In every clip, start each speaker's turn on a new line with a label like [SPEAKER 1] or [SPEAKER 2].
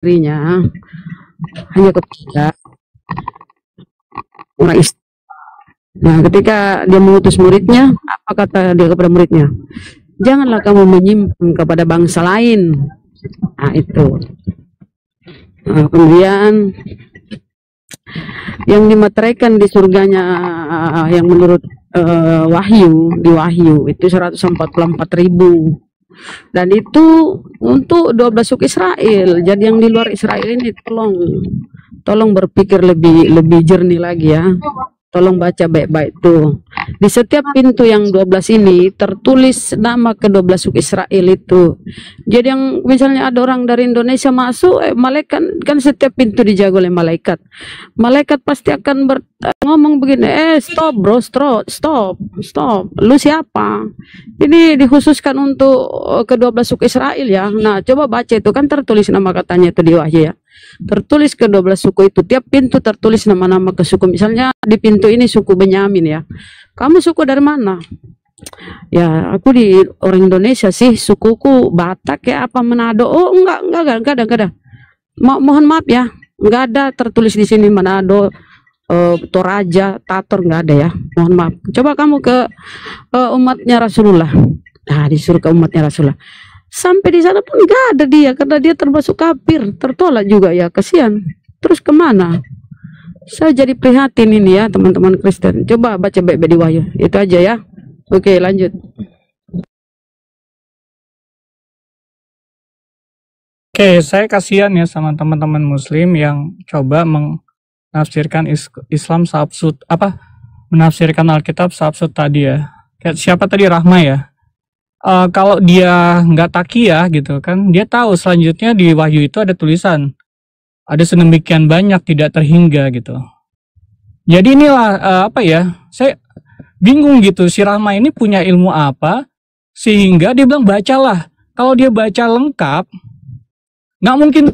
[SPEAKER 1] istrinya hanya kepada orang istri. Nah, ketika dia mengutus muridnya, apa kata dia kepada muridnya? Janganlah kamu menyimpan kepada bangsa lain. Nah, itu. Nah, kemudian yang dimateraikan di surganya yang menurut di Wahyu itu 144.000. Dan itu untuk 12 suku Israel. Jadi yang di luar Israel ini tolong berpikir lebih jernih lagi ya. Tolong baca baik-baik tuh. Di setiap pintu yang 12 ini tertulis nama ke-12 suku Israel itu. Jadi yang misalnya ada orang dari Indonesia masuk, malaikat kan setiap pintu dijaga oleh malaikat. Malaikat pasti akan ngomong begini, stop bro, stop. Lu siapa? Ini dikhususkan untuk ke-12 suku Israel ya. Nah, coba baca itu kan tertulis nama katanya itu di Wahyu ya. Tertulis ke-12 suku itu, tiap pintu tertulis nama-nama ke suku. Misalnya di pintu ini suku Benyamin ya. Kamu suku dari mana? Ya, aku di orang Indonesia sih, sukuku Batak ya apa Manado. Oh, enggak ada. Mohon maaf ya, enggak ada tertulis di sini Manado, Toraja, Tator enggak ada ya. Mohon maaf. Coba kamu ke umatnya Rasulullah. Nah, disuruh ke umatnya Rasulullah. Sampai di sana pun nggak ada dia karena dia termasuk kafir, tertolak juga ya, kasihan. Terus kemana? Saya jadi prihatin ini ya teman-teman Kristen. Coba baca baik-baik di Wahyu. Itu aja ya. Oke, lanjut.
[SPEAKER 2] Oke, saya kasihan ya sama teman-teman Muslim yang coba menafsirkan Islam seabsurd menafsirkan Alkitab seabsurd tadi ya. Kayak siapa tadi, Rahma ya? Kalau dia nggak takiyah gitu kan, dia tahu selanjutnya di Wahyu itu ada tulisan, ada sedemikian banyak tidak terhingga gitu. Jadi inilah saya bingung gitu, si Rahma ini punya ilmu apa sehingga dia bilang bacalah. Kalau dia baca lengkap, nggak mungkin.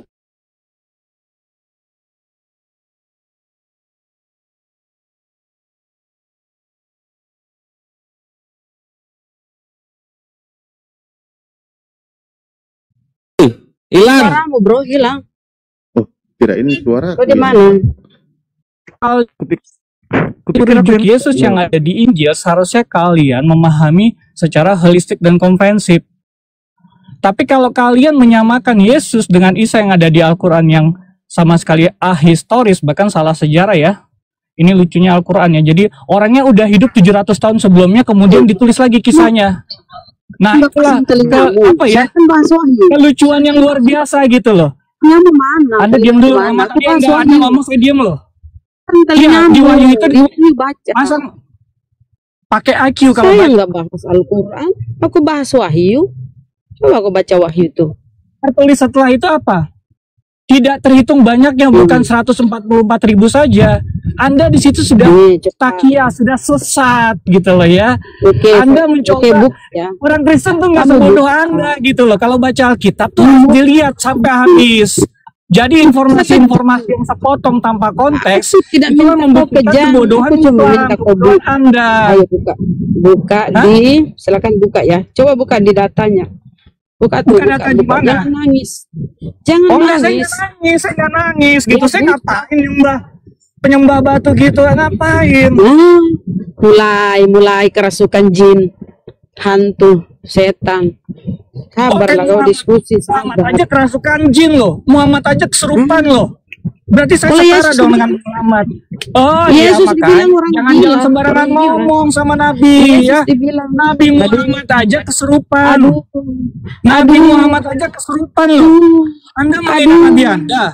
[SPEAKER 3] Hilang.
[SPEAKER 1] Suaramu bro, hilang.
[SPEAKER 3] Oh, tidak, ini suara.
[SPEAKER 1] Di mana?
[SPEAKER 2] Petunjuk Yesus yang ada di Injil seharusnya kalian memahami secara holistik dan komprehensif. Tapi kalau kalian menyamakan Yesus dengan Isa yang ada di Al-Quran yang sama sekali ahistoris, bahkan salah sejarah ya. Ini lucunya Al-Quran ya. Jadi orangnya udah hidup 700 tahun sebelumnya, kemudian ditulis lagi kisahnya. Nah, itulah kelucuan yang luar biasa gitu loh.
[SPEAKER 1] Yang mana?
[SPEAKER 2] Anda diam dulu, Anda ngomong saya diam loh. Iya, di Wahyu itu
[SPEAKER 1] baca.
[SPEAKER 2] Masa pakai IQ kalau
[SPEAKER 1] saya nggak bahas Al-Quran, aku bahas Wahyu. Coba aku baca Wahyu itu.
[SPEAKER 2] Tertulis setelah itu apa? Tidak terhitung banyaknya, bukan 144.000 saja. Anda di situ sudah takiyah, sudah sesat gitu loh ya. Anda mencoba orang Kristen tuh nggak sebodoh Anda gitu loh. Kalau baca Alkitab tuh harus dilihat sampai habis. Jadi informasi-informasi yang sepotong tanpa konteks
[SPEAKER 1] tidak
[SPEAKER 2] itu membuktikan kebodohan Anda.
[SPEAKER 1] Ayo buka di, silakan buka ya. Coba buka di datanya. Buka tuh, buka. Jangan nangis. Jangan nangis.
[SPEAKER 2] Saya nggak nangis gitu. Saya ngapain penyembah batu gitu, ngapain?
[SPEAKER 1] Mulai kerasukan jin, hantu, setan. Sabarlah kau diskusi.
[SPEAKER 2] Muhammad aja kerasukan jin loh. Muhammad aja kesurupan loh. Berarti saya setara dong dengan Muhammad. Oh iya, makanya jangan sembarangan ngomong sama Nabi ya. Nabi Muhammad aja kesurupan. Nabi Muhammad aja kesurupan loh. Anda menghina Nabi Anda.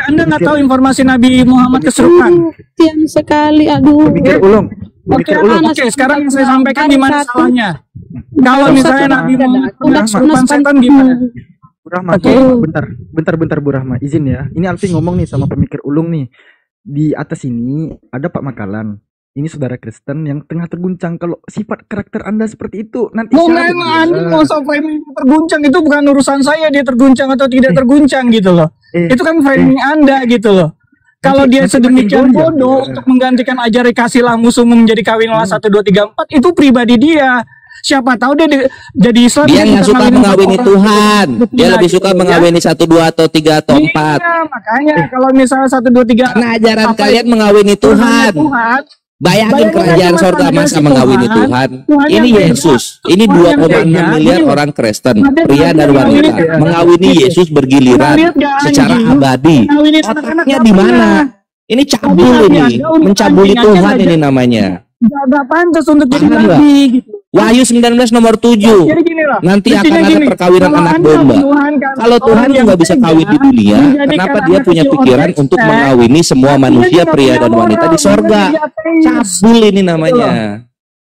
[SPEAKER 2] Anda nggak tahu informasi Nabi Muhammad kesurupan.
[SPEAKER 1] Tiang sekali,
[SPEAKER 3] Mikir ulung.
[SPEAKER 2] Oke, sekarang yang saya sampaikan di mana salahnya? Kalau misalnya Nabi Muhammad kesurupan setan gimana?
[SPEAKER 3] Bu Rahma, bentar Bu Rahma, izin ya. Ini Alfi ngomong nih sama pemikir ulung nih. Di atas ini ada Pak Makalan. Ini saudara Kristen yang tengah terguncang. Kalau sifat karakter Anda seperti itu, nanti
[SPEAKER 2] Anda mau framing terguncang, itu bukan urusan saya dia terguncang atau tidak terguncang gitu loh. Itu kan framing Anda gitu loh. Kalau dia sedemikian bodoh untuk menggantikan ajaran kasihlah musuhmu menjadi kawinlah 1, 2, 3, 4, itu pribadi dia. Siapa tahu dia jadi Islam.
[SPEAKER 4] Dia nggak
[SPEAKER 2] bisa
[SPEAKER 4] suka
[SPEAKER 2] ngawinin
[SPEAKER 4] mengawini
[SPEAKER 2] orang.
[SPEAKER 4] Tuhan. Dia lebih suka
[SPEAKER 2] Gitu,
[SPEAKER 4] mengawini 1, 2 atau 3 atau 4.
[SPEAKER 2] Iya, makanya kalau misalnya 1, 2, 3
[SPEAKER 4] Karena ajaran
[SPEAKER 2] apa
[SPEAKER 4] kalian
[SPEAKER 2] itu?
[SPEAKER 4] mengawini Tuhan.
[SPEAKER 2] Tuhan.
[SPEAKER 4] Bayangin
[SPEAKER 2] Bayangin
[SPEAKER 4] kerajaan
[SPEAKER 2] aja
[SPEAKER 4] sorga
[SPEAKER 2] Mas,
[SPEAKER 4] masa
[SPEAKER 2] Tuhan.
[SPEAKER 4] mengawini Tuhan.
[SPEAKER 2] Tuhan
[SPEAKER 4] Ini
[SPEAKER 2] yang beda.
[SPEAKER 4] Yesus. Ini
[SPEAKER 2] Tuhan yang
[SPEAKER 4] 2,6
[SPEAKER 2] beda.
[SPEAKER 4] miliar
[SPEAKER 2] Gini.
[SPEAKER 4] orang Kristen,
[SPEAKER 2] Ada
[SPEAKER 4] pria dan
[SPEAKER 2] yang
[SPEAKER 4] wanita,
[SPEAKER 2] ngawinin.
[SPEAKER 4] mengawini Yesus bergiliran
[SPEAKER 2] Lihat gak,
[SPEAKER 4] secara
[SPEAKER 2] anjing?
[SPEAKER 4] abadi.
[SPEAKER 2] Ngawinin anak-anak
[SPEAKER 4] Otaknya
[SPEAKER 2] gak
[SPEAKER 4] di mana?
[SPEAKER 2] pernah.
[SPEAKER 4] Ini cabul
[SPEAKER 2] Tapi
[SPEAKER 4] ini,
[SPEAKER 2] ada untuk
[SPEAKER 4] mencabuli
[SPEAKER 2] anjing aja
[SPEAKER 4] Tuhan
[SPEAKER 2] aja.
[SPEAKER 4] ini namanya.
[SPEAKER 2] Gak pantas untuk jadi
[SPEAKER 4] Paham nggak?
[SPEAKER 2] nabi gitu.
[SPEAKER 4] Wahyu 19 nomor 7.
[SPEAKER 2] Jadi gini loh.
[SPEAKER 4] Nanti
[SPEAKER 2] Mestinya
[SPEAKER 4] akan ada
[SPEAKER 2] gini,
[SPEAKER 4] perkawinan
[SPEAKER 2] kalau
[SPEAKER 4] anak
[SPEAKER 2] Anda
[SPEAKER 4] domba.
[SPEAKER 2] menuhankan
[SPEAKER 4] Kalau Tuhan
[SPEAKER 2] orang
[SPEAKER 4] tuh
[SPEAKER 2] yang
[SPEAKER 4] nggak bisa
[SPEAKER 2] beda,
[SPEAKER 4] kawin di dunia,
[SPEAKER 2] menjadikan
[SPEAKER 4] kenapa
[SPEAKER 2] anak
[SPEAKER 4] dia punya
[SPEAKER 2] kecil
[SPEAKER 4] pikiran
[SPEAKER 2] orkestra,
[SPEAKER 4] untuk mengawini semua
[SPEAKER 2] artinya
[SPEAKER 4] manusia,
[SPEAKER 2] dia nggak
[SPEAKER 4] pria
[SPEAKER 2] punya
[SPEAKER 4] dan wanita
[SPEAKER 2] moral,
[SPEAKER 4] di sorga?
[SPEAKER 2] dia jadi ateis.
[SPEAKER 4] Cabul ini namanya.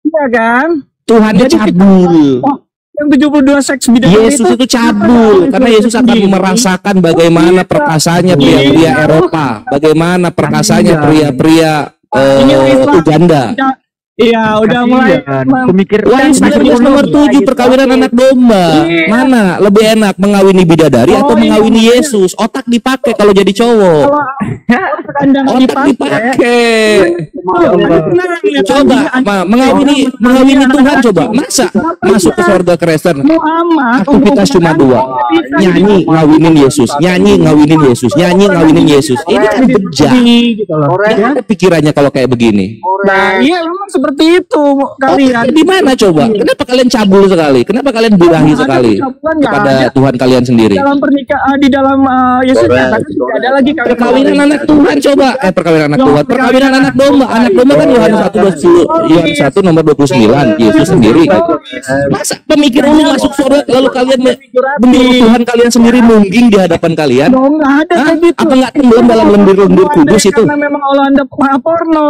[SPEAKER 2] Iya kan?
[SPEAKER 4] Tuhannya
[SPEAKER 2] Jadi kita-
[SPEAKER 4] cabul.
[SPEAKER 2] Oh, yang 72 seks bidadari
[SPEAKER 4] Yesus itu cabul karena Yesus akan merasakan bagaimana perkasanya pria-pria Eropa, bagaimana perkasanya pria-pria Uganda.
[SPEAKER 2] Iya, udah mulai
[SPEAKER 3] Pemikir
[SPEAKER 4] Wahyu 19 nomor 7 perkawinan anak domba. Mana lebih enak mengawini bidadari atau mengawini Yesus? Otak dipakai kalau jadi cowok.
[SPEAKER 2] Anda nggak
[SPEAKER 4] Otak dipakai. Coba
[SPEAKER 2] Muhammad
[SPEAKER 4] mengawini Tuhan coba. Masa masuk ke surga Kristen? Aktivitas cuma 2. Nyanyi ngawinin Yesus, nyanyi ngawinin Yesus, nyanyi ngawinin Yesus. Ini kan bejat.
[SPEAKER 2] gitu loh.
[SPEAKER 4] Nggak ada pikirannya kalau kayak begini.
[SPEAKER 2] Nah, iya memang seperti itu kalian.
[SPEAKER 4] Di mana coba? Kenapa kalian cabul sekali? Kenapa kalian birahi sekali kepada Tuhan kalian sendiri?
[SPEAKER 2] Dalam pernikahan di dalam Yesus katakan tidak ada lagi
[SPEAKER 4] Perkawinan anak Tuhan coba. Perkawinan anak Tuhan. Perkawinan anak domba. Anak domba kan Yohanes 1:20, Yohanes 1 nomor 29. Yesus sendiri. Masa pemikir ulung masuk surga lalu kalian menurut Tuhan kalian sendiri mungging di hadapan kalian?
[SPEAKER 2] Dong, nggak ada
[SPEAKER 4] Hah?
[SPEAKER 2] kayak gitu.
[SPEAKER 4] Apa nggak tenggelam dalam lendir-lendir kudus itu?
[SPEAKER 2] Karena memang Allah Anda maha porno.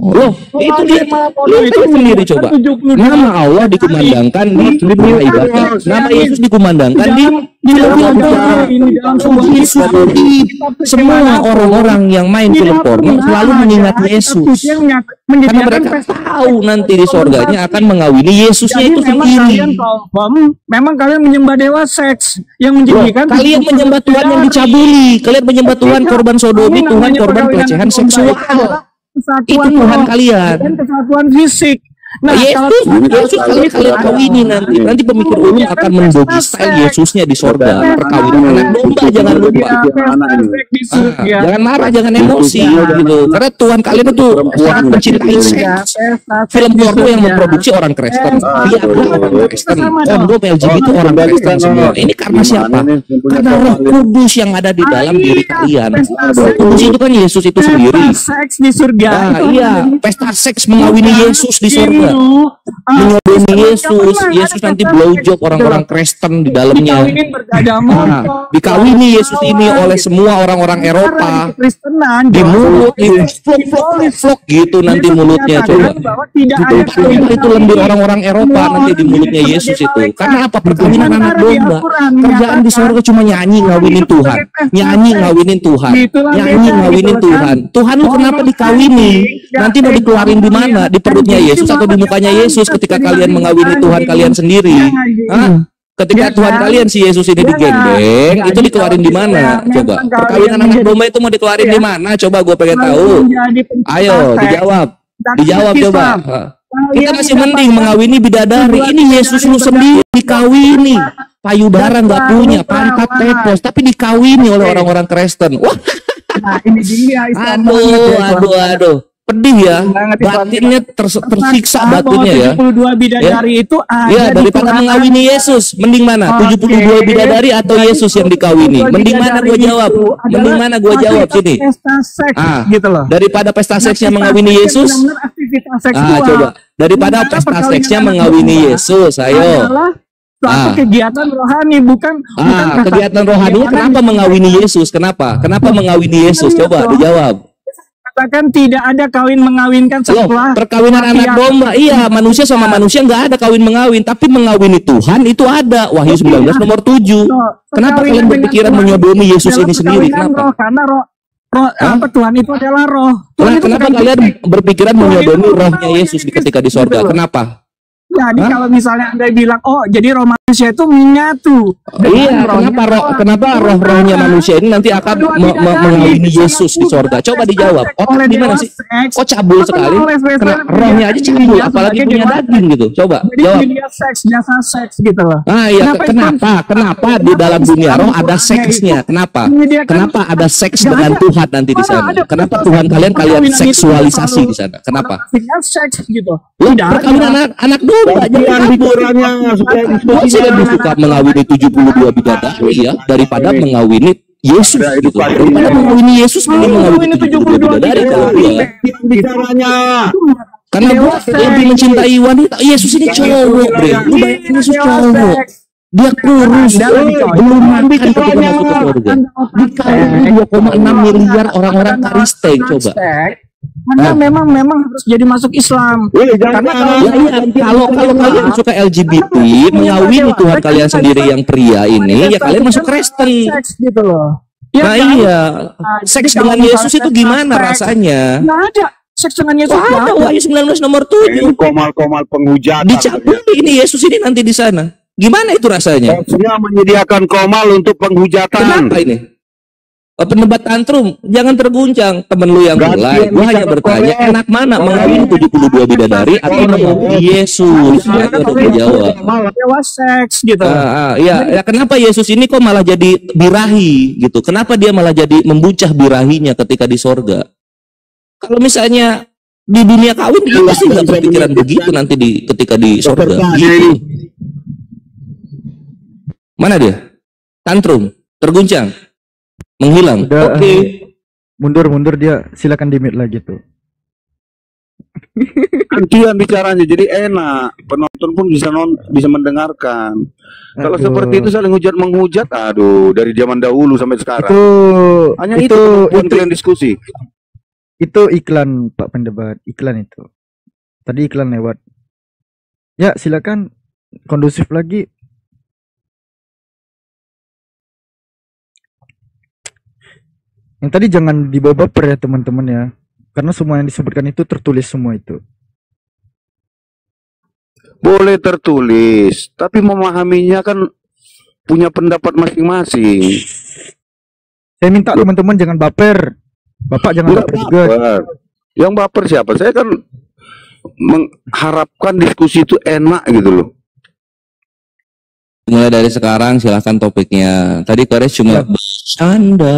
[SPEAKER 4] Loh, itu dia. Lihat sendiri coba. Nama Allah dikumandangkan di rumah ibadah. Nama Yesus dikumandangkan di film porno. Semua orang-orang yang main film porno selalu mengingat Yesus. Karena mereka tahu nanti di sorganya akan mengawini Yesusnya itu sendiri.
[SPEAKER 2] Memang kalian menyembah dewa seks yang menjadikan
[SPEAKER 4] Kalian menyembah Tuhan yang dicabuli. Kalian menyembah Tuhan korban sodomi, Tuhan korban pelecehan seksual. Itu Tuhan kalian.
[SPEAKER 2] Dan kesatuan fisik. Nah,
[SPEAKER 4] Yesus kalau kalian kawini nanti pemikir ulung akan mendogi style Yesusnya di sorga. Perkawinan anak domba, jangan lupa. Jangan marah, jangan emosi gitu. Karena Tuhan kalian itu sangat mencintai seks. Film porno yang memproduksi orang Kristen, Viagra orang Kristen, kondom LGBT orang Kristen semua. Ini karena siapa? Karena Roh Kudus yang ada di dalam diri kalian. Roh Kudus itu kan Yesus itu sendiri.
[SPEAKER 2] Seks di surga.
[SPEAKER 4] Iya, pesta seks mengawini Yesus di sorga. Menyodoni Yesus. Yesus nanti blowjob orang-orang Kristen di dalamnya. Dikawini Yesus ini oleh semua orang-orang Eropa. Di mulut, di vlog gitu nanti mulutnya coba. Itu lendir orang-orang Eropa nanti di mulutnya Yesus itu. Karena apa? Perkawinan anak domba. Kerjaan di sorga cuma nyanyi ngawinin Tuhan, nyanyi ngawinin Tuhan, nyanyi ngawinin Tuhan. Tuhan lu kenapa dikawini? Nanti mau dikeluarin di mana? Di perutnya Yesus atau di mukanya Yesus ketika kalian mengawini Tuhan kalian sendiri? Hah? Ketika Tuhan kalian si Yesus ini digendeng, itu dikeluarin di mana? Coba. Perkawinan anak domba itu mau dikeluarin di mana? Coba gue pengen tahu. Ayo, dijawab. Dijawab coba. Kita masih mending mengawini bidadari. Ini Yesus lu sendiri dikawini. Payudara nggak punya, pantat tepos, tapi dikawini oleh orang-orang Kristen. Wah,
[SPEAKER 2] ini dia
[SPEAKER 4] aduh. Pedih ya, batinnya tersiksa batinnya ya.
[SPEAKER 2] 72 bidadari itu ada
[SPEAKER 4] ya, daripada mengawini Yesus, mending mana? 72 bidadari atau Yesus yang dikawini? Mending mana gua jawab? Mending mana gua jawab sini?
[SPEAKER 2] Gitu loh.
[SPEAKER 4] Daripada pesta seksnya mengawini Yesus? Coba. Daripada pesta seksnya mengawini Yesus, ayo.
[SPEAKER 2] Suatu kegiatan rohani bukan
[SPEAKER 4] kegiatan rohaninya kenapa mengawini Yesus? Kenapa mengawini Yesus? Coba dijawab.
[SPEAKER 2] Katakan tidak ada kawin mengawinkan setelah
[SPEAKER 4] perkawinan anak domba. Iya, manusia sama manusia nggak ada kawin mengawin, tapi mengawini Tuhan itu ada. Wahyu 19 nomor 7. Kenapa kalian berpikiran menyodomi Yesus ini sendiri? Kenapa?
[SPEAKER 2] Karena roh Tuhan itu adalah roh.
[SPEAKER 4] Kenapa kalian berpikiran menyodomi rohnya Yesus ketika di sorga? Kenapa?
[SPEAKER 5] Jadi kalau misalnya Anda bilang, oh jadi roh manusia itu menyatu.
[SPEAKER 4] Iya, kenapa roh-rohnya manusia ini nanti akan mengawini Yesus di sorga? Coba dijawab. Otak gimana sih? Kok cabul sekali? Rohnya aja cabul, apalagi punya daging gitu. Coba jawab.
[SPEAKER 5] Jasa seks gitu loh.
[SPEAKER 4] Ah iya, kenapa di dalam dunia roh ada seksnya? Kenapa ada seks dengan Tuhan nanti di sana? Kenapa Tuhan kalian seksualisasi di sana? Kenapa?
[SPEAKER 5] Seks gitu.
[SPEAKER 4] Perkawinan anak domba, jangan hiburannya supaya saya lebih suka mengawini 72 bidadari ya daripada mengawini Yesus gitu. Daripada mengawini Yesus mending mengawini 72 bidadari kalau dia.
[SPEAKER 6] Bicaranya.
[SPEAKER 4] Karena gua lebih mencintai wanita. Yesus ini cowok, Bre. Lu bayangin Yesus cowok. Dia kurus, belum makan ketika masuk ke surga. Dikali 2,6 miliar orang-orang Kristen coba.
[SPEAKER 5] Karena memang harus jadi masuk Islam.
[SPEAKER 4] Karena kalau kalian suka LGBT, mengawini Tuhan kalian sendiri yang pria ini, ya kalian masuk Kristen.
[SPEAKER 5] Gitu loh.
[SPEAKER 4] Nah iya, seks dengan Yesus itu gimana rasanya?
[SPEAKER 5] Nggak ada seks dengan Yesus.
[SPEAKER 4] Ada Wahyu 19 nomor 7.
[SPEAKER 6] Komal-komal penghujatan.
[SPEAKER 4] Dicabuli ini Yesus ini nanti di sana. Gimana itu rasanya?
[SPEAKER 6] Maksudnya menyediakan komal untuk penghujatan.
[SPEAKER 4] Kenapa ini? Pendebat tantrum, jangan terguncang temen lu yang mulai. Gua hanya bertanya, enak mana mengawin 72 bidadari atau mengawin Yesus? Itu udah jawab.
[SPEAKER 5] Lewat seks gitu.
[SPEAKER 4] Ya kenapa Yesus ini kok malah jadi birahi gitu? Kenapa dia malah jadi membucah birahinya ketika di sorga? Kalau misalnya di dunia kawin dia pasti nggak berpikiran begitu nanti ketika di sorga. Gitu. Mana dia? Tantrum, terguncang. Menghilang. Oke.
[SPEAKER 3] Mundur dia, silakan di-mute lagi tuh.
[SPEAKER 6] Gantian bicaranya jadi enak. Penonton pun bisa mendengarkan. Kalau seperti itu saling hujat menghujat, aduh, dari zaman dahulu sampai sekarang. Hanya itu kalian diskusi.
[SPEAKER 3] Itu iklan Pak Pendebat, iklan itu. Tadi iklan lewat. Ya, silakan kondusif lagi. Yang tadi jangan dibawa baper ya teman-teman ya. Karena semua yang disebutkan itu tertulis semua itu.
[SPEAKER 6] Boleh tertulis, tapi memahaminya kan punya pendapat masing-masing.
[SPEAKER 3] Saya minta teman-teman jangan baper. Bapak jangan baper juga.
[SPEAKER 6] Yang baper siapa? Saya kan mengharapkan diskusi itu enak gitu loh.
[SPEAKER 4] Mulai dari sekarang silahkan topiknya. Tadi Kores cuma bercanda.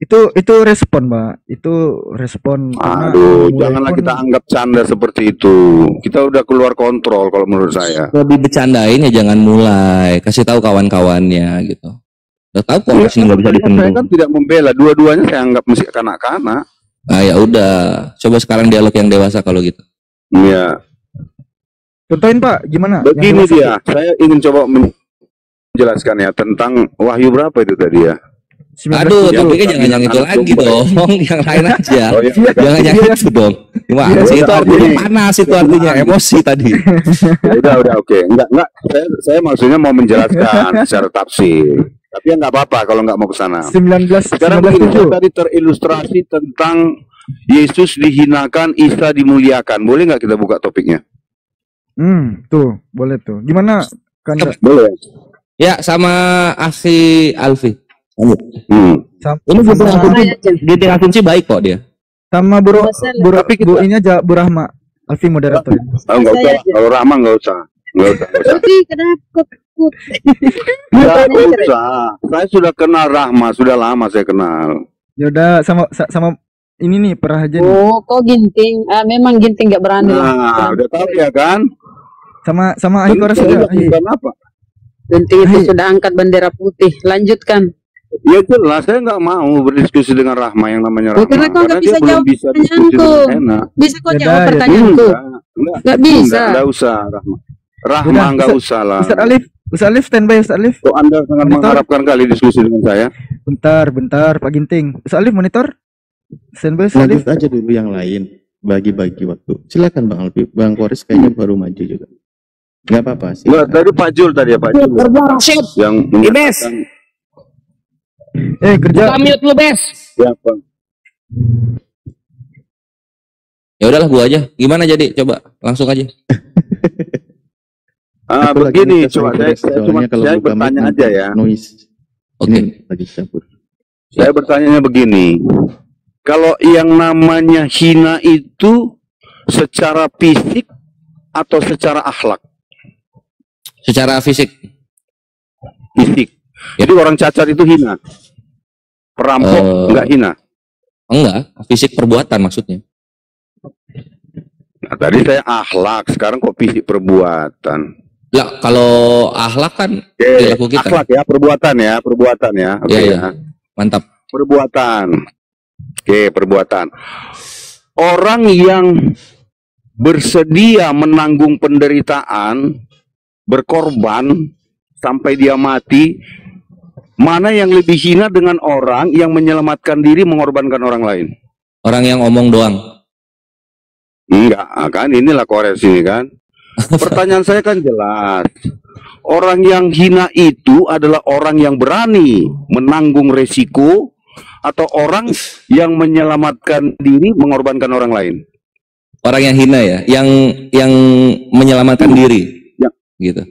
[SPEAKER 3] Itu respon, Mbak. Itu respon.
[SPEAKER 6] Aduh, janganlah kita anggap canda seperti itu. Kita udah keluar kontrol kalau menurut saya.
[SPEAKER 4] Lebih bercandain ya jangan mulai. Kasih tahu kawan-kawannya gitu. Udah tahu kok sini nggak bisa dipendung.
[SPEAKER 6] Saya kan tidak membela. Dua-duanya saya anggap masih kanak-kanak.
[SPEAKER 4] Ah ya udah. Coba sekarang dialog yang dewasa kalau gitu.
[SPEAKER 6] Iya.
[SPEAKER 3] Contohin Pak, gimana?
[SPEAKER 6] Begini dia. Saya ingin coba menjelaskan ya tentang Wahyu berapa itu tadi ya.
[SPEAKER 4] Aduh, tapi jangan yang itu lagi dong, yang lain aja. Jangan yang itu dong. Gimana sih itu artinya panas itu artinya emosi tadi.
[SPEAKER 6] Udah oke. Enggak. Saya maksudnya mau menjelaskan secara tafsir. Tapi ya nggak apa-apa kalau nggak mau ke sana.
[SPEAKER 3] 19.
[SPEAKER 6] Sekarang tadi terilustrasi tentang Yesus dihinakan, Isa dimuliakan. Boleh nggak kita buka topiknya?
[SPEAKER 3] Tuh, boleh tuh. Gimana?
[SPEAKER 6] Boleh.
[SPEAKER 4] Ya, sama Afi Alfi. Ini GTA kunci baik kok dia.
[SPEAKER 3] Sama Bu ini aja Bu Rahma. Alfi moderator.
[SPEAKER 6] Enggak usah. Kalau Rahma enggak usah.
[SPEAKER 1] Kenapa?
[SPEAKER 6] Enggak usah. Saya sudah kenal Rahma, sudah lama saya kenal.
[SPEAKER 3] Ya udah sama ini nih Prahaja.
[SPEAKER 1] Oh, kok Ginting? Memang Ginting enggak berani.
[SPEAKER 6] Nah, udah tahu ya kan?
[SPEAKER 3] Sama Ahi Kores juga.
[SPEAKER 6] Kenapa?
[SPEAKER 1] Ginting itu sudah angkat bendera putih. Lanjutkan.
[SPEAKER 6] Ya jelas, saya nggak mau berdiskusi dengan Rahma yang namanya Rahma.
[SPEAKER 1] Karena kau nggak bisa jawab pertanyaanku. Bisa kau jawab pertanyaanku? Nggak bisa.
[SPEAKER 6] Nggak usah Rahma. Rahma nggak usah lah.
[SPEAKER 3] Ustaz Alif standby Ustaz Alif.
[SPEAKER 6] Kok Anda sangat mengharapkan kali diskusi dengan saya?
[SPEAKER 3] Bentar Pak Ginting. Ustaz Alif monitor. Standby Ustaz Alif.
[SPEAKER 7] Lanjut aja dulu yang lain. Bagi-bagi waktu. Silakan Bang Alfi. Bang Kores kayaknya baru maju juga. Nggak apa-apa sih.
[SPEAKER 6] Nggak, tadi Pak Jul tadi ya Pak Jul. Yang menyatakan.
[SPEAKER 3] Kerja.
[SPEAKER 4] Mute lu, Bes.
[SPEAKER 6] Siapa?
[SPEAKER 4] Ya udahlah gua aja. Gimana jadi? Coba langsung aja.
[SPEAKER 7] Aku lagi
[SPEAKER 6] Begini,
[SPEAKER 7] minta
[SPEAKER 6] coba
[SPEAKER 7] saya soalnya kalau
[SPEAKER 6] saya
[SPEAKER 7] buka mic
[SPEAKER 6] bertanya
[SPEAKER 7] nanti
[SPEAKER 6] aja ya.
[SPEAKER 7] noise.
[SPEAKER 4] Oke.
[SPEAKER 7] Ini lagi cabut.
[SPEAKER 6] Saya bertanya begini. Kalau yang namanya hina itu secara fisik atau secara akhlak?
[SPEAKER 4] Secara fisik.
[SPEAKER 6] Fisik. Jadi orang cacat itu hina. Perampok enggak hina.
[SPEAKER 4] Enggak, fisik perbuatan maksudnya.
[SPEAKER 6] Nah, tadi saya akhlak, sekarang kok fisik perbuatan.
[SPEAKER 4] Lah, kalau akhlak kan perilaku kita.
[SPEAKER 6] Akhlak ya, perbuatan ya. Oke
[SPEAKER 4] Iya, iya.
[SPEAKER 6] ya.
[SPEAKER 4] Mantap.
[SPEAKER 6] Perbuatan. Oke, perbuatan. Orang yang bersedia menanggung penderitaan, berkorban sampai dia mati, mana yang lebih hina dengan orang yang menyelamatkan diri mengorbankan orang lain?
[SPEAKER 4] Orang yang omong doang.
[SPEAKER 6] Enggak, kan inilah kores ini kan. Pertanyaan saya kan jelas. Orang yang hina itu adalah orang yang berani menanggung resiko atau orang yang menyelamatkan diri mengorbankan orang lain.
[SPEAKER 4] Orang yang hina ya, yang menyelamatkan diri.
[SPEAKER 6] Ya.
[SPEAKER 4] Gitu.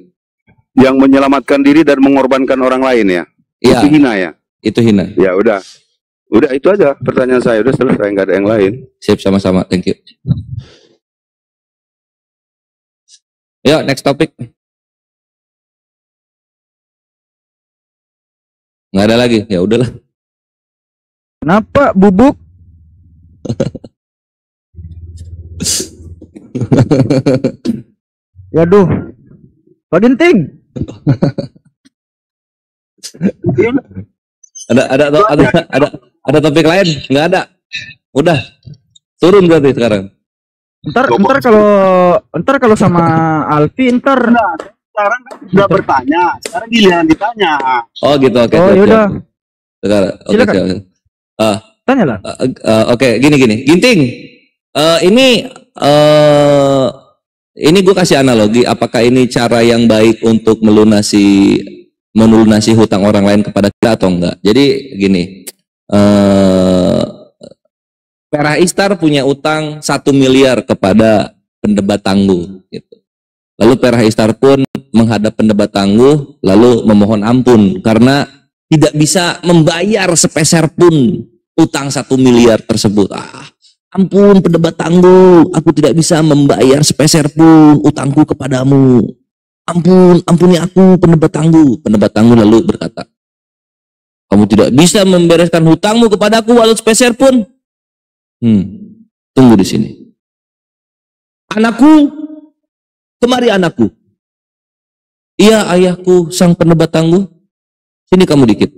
[SPEAKER 6] Yang menyelamatkan diri dan mengorbankan orang lain ya.
[SPEAKER 4] Iya.
[SPEAKER 6] Itu hina ya.
[SPEAKER 4] Itu hina.
[SPEAKER 6] Ya udah. Udah itu aja pertanyaan saya, udah selesai, nggak ada yang lain.
[SPEAKER 4] Sip, sama-sama. Thank you. Yuk, next topic. Nggak ada lagi. Ya udahlah.
[SPEAKER 3] Kenapa bubuk? Yaduh. Pak Ginting.
[SPEAKER 4] Ada topik lain? Nggak ada. Udah. Turun berarti sekarang.
[SPEAKER 3] Ntar kalau sama Alfi
[SPEAKER 6] Sekarang kan sudah bertanya, sekarang giliran ditanya.
[SPEAKER 4] Oh gitu, oke.
[SPEAKER 3] Oh yaudah.
[SPEAKER 4] Sekarang, oke.
[SPEAKER 3] Silakan. Tanya lah.
[SPEAKER 4] Oke, gini. Ginting, ini gue kasih analogi. Apakah ini cara yang baik untuk melunasi hutang orang lain kepada kita atau enggak? Jadi gini, Perah Istar punya utang 1 miliar kepada pendebat tangguh. Gitu. Lalu Perah Istar pun menghadap pendebat tangguh, lalu memohon ampun karena tidak bisa membayar sepeser pun utang 1 miliar tersebut. Ampun pendebat tangguh, aku tidak bisa membayar sepeser pun utangku kepadamu. Ampuni aku pendebat tangguh. Pendebat tangguh lalu berkata, kamu tidak bisa membereskan hutangmu kepadaku walau sepeser pun. Tunggu di sini. Anakku, kemari anakku. Iya ayahku sang pendebat tangguh. Sini kamu dikit.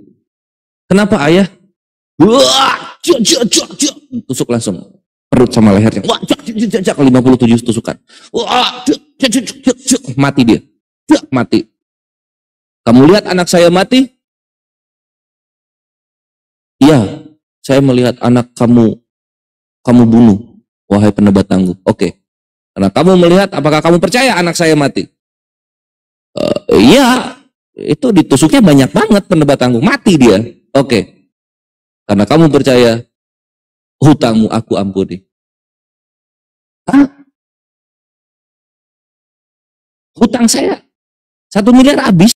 [SPEAKER 4] Kenapa ayah? Wah, tusuk langsung perut sama lehernya. Wah, 57 tusukan. Wah, mati dia. Mati. Kamu lihat anak saya mati? Iya, saya melihat anak kamu bunuh, wahai pendebat tangguh. Oke. Karena kamu melihat, apakah kamu percaya anak saya mati? Iya, itu ditusuknya banyak banget pendebat tangguh. Mati dia. Oke. Karena kamu percaya, hutangmu aku ampuni. Hah? Hutang saya 1 miliar habis,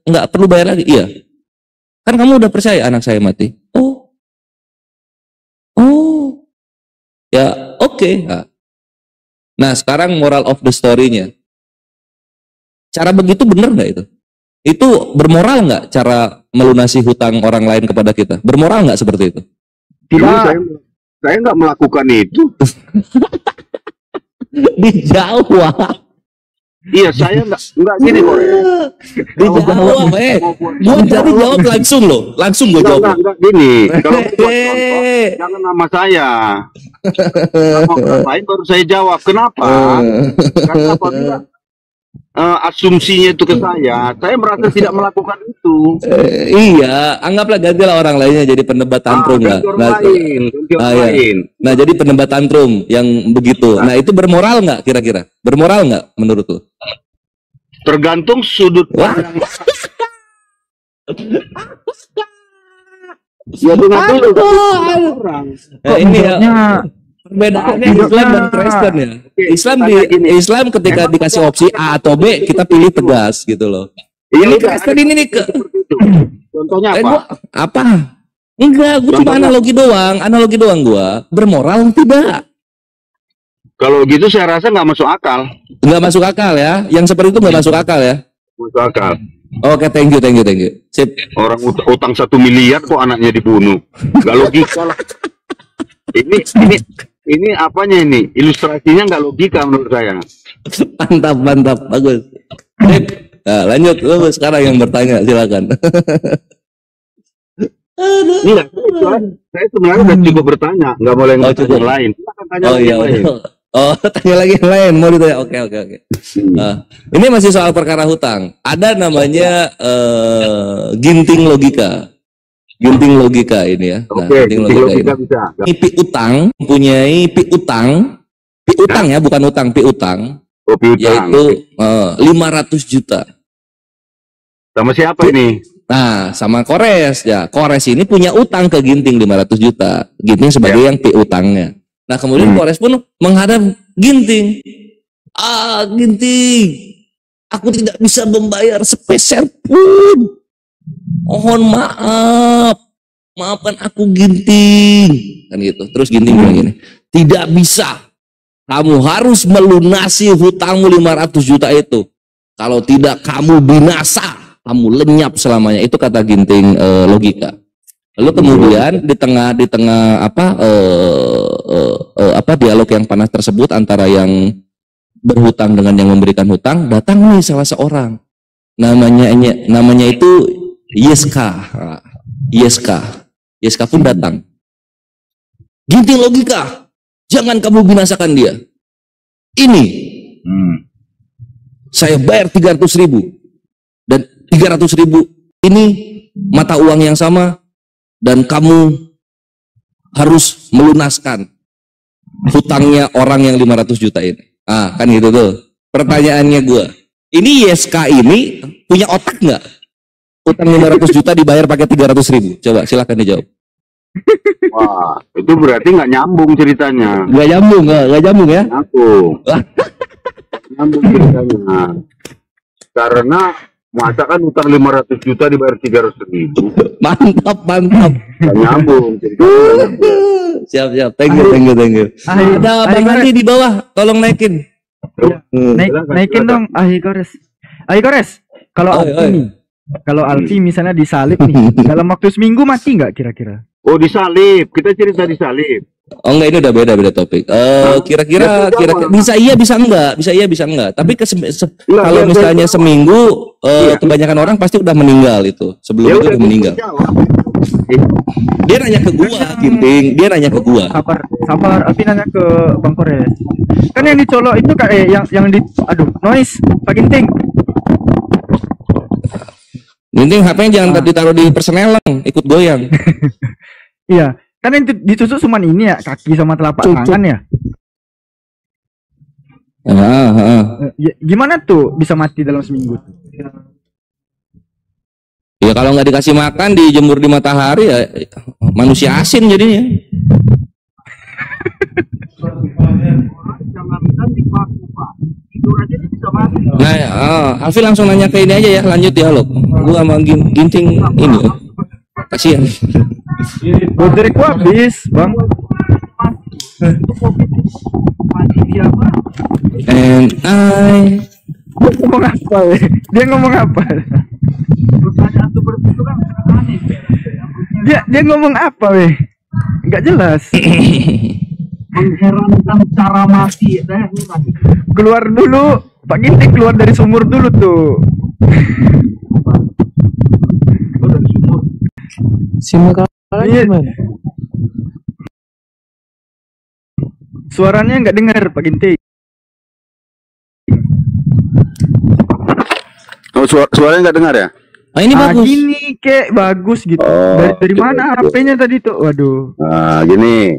[SPEAKER 4] nggak perlu bayar lagi. Iya. Kan kamu udah percaya anak saya mati. Oh. Ya, oke. Nah, sekarang moral of the story-nya. Cara begitu benar nggak itu? Itu bermoral nggak cara melunasi hutang orang lain kepada kita? Bermoral nggak seperti itu?
[SPEAKER 6] Tidak. Saya nggak melakukan itu.
[SPEAKER 4] Dijawab.
[SPEAKER 6] Iya, saya nggak gini kok.
[SPEAKER 4] Dijawab, Gue jadi jawab langsung loh. Langsung gue jawab.
[SPEAKER 6] Enggak gini. Kalau buat contoh, jangan nama saya. Kalau ngapain baru saya jawab. Kenapa? Karena apabila asumsinya itu ke saya merasa tidak melakukan itu.
[SPEAKER 4] Iya, anggaplah gantilah orang lainnya jadi pendebat tantrum lah. Nah, jadi pendebat tantrum yang begitu. Nah, itu bermoral nggak kira-kira? Bermoral nggak menurut lo?
[SPEAKER 6] Tergantung sudut pandang. Ya dengar dulu orang.
[SPEAKER 3] Kok ini ya
[SPEAKER 4] Perbedaannya Islam dan Kristen ya. Islam ketika dikasih opsi A atau B, kita pilih tegas gitu loh. Ini Kristen ini nih
[SPEAKER 6] Contohnya apa?
[SPEAKER 4] Apa? Enggak, gue cuma analogi doang gua. Bermoral tidak.
[SPEAKER 6] Kalau gitu saya rasa nggak masuk akal.
[SPEAKER 4] Nggak masuk akal ya. Yang seperti itu nggak masuk akal ya.
[SPEAKER 6] Masuk akal.
[SPEAKER 4] Oke, thank you. Sip.
[SPEAKER 6] Orang utang 1 miliar kok anaknya dibunuh. Nggak logika lah. Ini apanya ini? Ilustrasinya nggak logika menurut saya.
[SPEAKER 4] Mantap, bagus. Sip. Nah, lanjut, lu sekarang yang bertanya, silakan.
[SPEAKER 6] Enggak, saya sebenarnya udah cukup bertanya, nggak boleh yang lain.
[SPEAKER 4] Tanya lagi yang lain, mau ditanya. Oke. Nah, ini masih soal perkara hutang. Ada namanya ginting logika. Ginting logika ini ya. Nah, ginting logika
[SPEAKER 6] bisa.
[SPEAKER 4] Ini piutang mempunyai piutang ya, bukan utang, piutang. Yaitu 500 juta.
[SPEAKER 6] Sama siapa ini?
[SPEAKER 4] Nah, sama Kores ya. Kores ini punya utang ke Ginting 500 juta. Ginting sebagai yang piutangnya. Nah, kemudian Kores pun menghadap Ginting. Ginting, aku tidak bisa membayar sepeser pun. Mohon maaf. Maafkan aku Ginting. Kan gitu. Terus Ginting bilang gini, tidak bisa. Kamu harus melunasi hutangmu 500 juta itu. Kalau tidak kamu binasa. Kamu lenyap selamanya. Itu kata Ginting logika. Lalu kemudian di tengah dialog yang panas tersebut antara yang berhutang dengan yang memberikan hutang, datang nih salah seorang. Namanya itu Yeska. Yeska pun datang. Ginting logika. Jangan kamu binasakan dia. Ini saya bayar 300.000. Dan 300.000 ini mata uang yang sama dan kamu harus melunaskan hutangnya orang yang 500 juta ini. Kan gitu tuh. Pertanyaannya gue, ini YSK ini punya otak nggak? Hutang 500 juta dibayar pakai 300.000. Coba silakan dijawab.
[SPEAKER 6] Wah, itu berarti nggak nyambung ceritanya.
[SPEAKER 4] Nggak nyambung ya?
[SPEAKER 6] Nyambung ceritanya. Karena masa kan utang 500 juta dibayar 300.000.
[SPEAKER 4] Mantap.
[SPEAKER 6] Gak nyambung.
[SPEAKER 4] Siap. Thank you. Ada Bang Andi di bawah, tolong naikin.
[SPEAKER 3] Naikin dong, Kores. Kalau Alfi misalnya disalib nih, dalam waktu seminggu mati nggak kira-kira?
[SPEAKER 6] Oh, disalib. Kita cerita disalib.
[SPEAKER 4] Oh enggak, ini udah beda topik. Kira-kira bisa iya bisa enggak. Tapi kalau misalnya seminggu kebanyakan orang pasti udah meninggal itu. Sebelum itu udah meninggal. Dia nanya ke gua, Ginting. Dia nanya ke gua.
[SPEAKER 3] Sabar. Alfi nanya ke Bang Kores. Kan yang dicolok itu yang di noise Pak Ginting.
[SPEAKER 4] Ginting HP-nya jangan ditaruh di persneling, ikut goyang.
[SPEAKER 3] Iya. Kan yang ditusuk cuma ini ya, kaki sama telapak tangan ya. Gimana tuh bisa mati dalam seminggu?
[SPEAKER 4] Ya kalau nggak dikasih makan, dijemur di matahari ya manusia asin jadinya. Nah, Alfi langsung nanya ke ini aja ya, lanjut dialog. Gua sama Ginting ini. Kasihan.
[SPEAKER 3] Baterai gua habis, Bang.
[SPEAKER 4] And
[SPEAKER 3] Dia ngomong apa? Dia ngomong apa, weh? Enggak jelas.
[SPEAKER 5] Mengherankan cara mati.
[SPEAKER 3] Keluar dulu, Pak Ginting keluar dari sumur dulu tuh. Gimana? Suaranya nggak dengar Pak Ginting.
[SPEAKER 6] Oh, suaranya nggak dengar ya?
[SPEAKER 4] Ini bagus.
[SPEAKER 3] Gini kayak bagus gitu. Dari mana HP-nya tadi tuh? Waduh.
[SPEAKER 6] Nah, gini.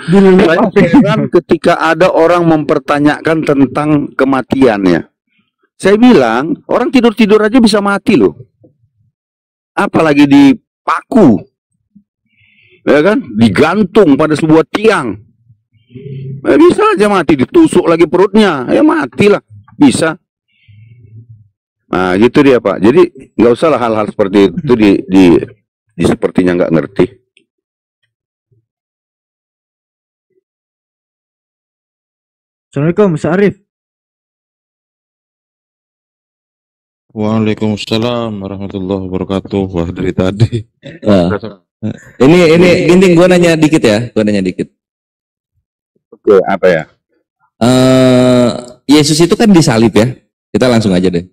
[SPEAKER 6] Heran ketika ada orang mempertanyakan tentang kematian ya. Saya bilang orang tidur aja bisa mati loh. Apalagi dipaku, ya kan? Digantung pada sebuah tiang. Bisa aja mati, ditusuk lagi perutnya, ya matilah, bisa. Nah gitu dia Pak. Jadi nggak usah lah hal-hal seperti itu di sepertinya nggak ngerti.
[SPEAKER 3] Assalamualaikum, Mas Arif.
[SPEAKER 7] Waalaikumsalam warahmatullahi wabarakatuh. Wah, dari tadi.
[SPEAKER 4] Ini Ginting, gue nanya dikit ya,
[SPEAKER 6] Oke, apa ya?
[SPEAKER 4] Yesus itu kan disalib ya, kita langsung aja deh.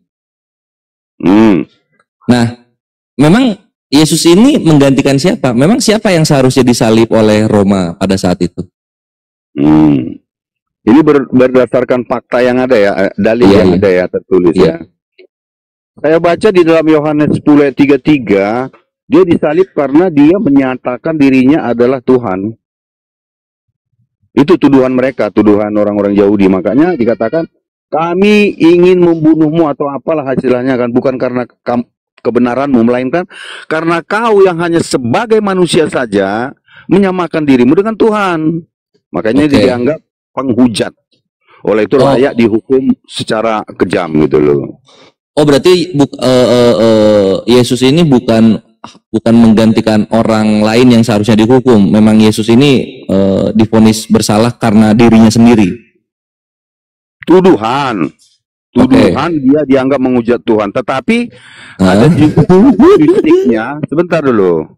[SPEAKER 4] Nah, memang Yesus ini menggantikan siapa? Memang siapa yang seharusnya disalib oleh Roma pada saat itu?
[SPEAKER 6] Ini berdasarkan fakta yang ada ya, dalil yang ada ya, tertulis ya. Saya baca di dalam Yohanes 10 ayat 33, dia disalib karena dia menyatakan dirinya adalah Tuhan. Itu tuduhan mereka, tuduhan orang-orang Yahudi. Makanya dikatakan, kami ingin membunuhmu atau apalah hasilnya kan. Bukan karena kebenaranmu, melainkan karena kau yang hanya sebagai manusia saja menyamakan dirimu dengan Tuhan. Makanya dia dianggap penghujat. Oleh itu layak dihukum secara kejam gitu loh.
[SPEAKER 4] Oh berarti Yesus ini bukan menggantikan orang lain yang seharusnya dihukum. Memang Yesus ini divonis bersalah karena dirinya sendiri.
[SPEAKER 6] Tuduhan dia dianggap menghujat Tuhan. Tetapi ada juga kasuistiknya. Sebentar dulu.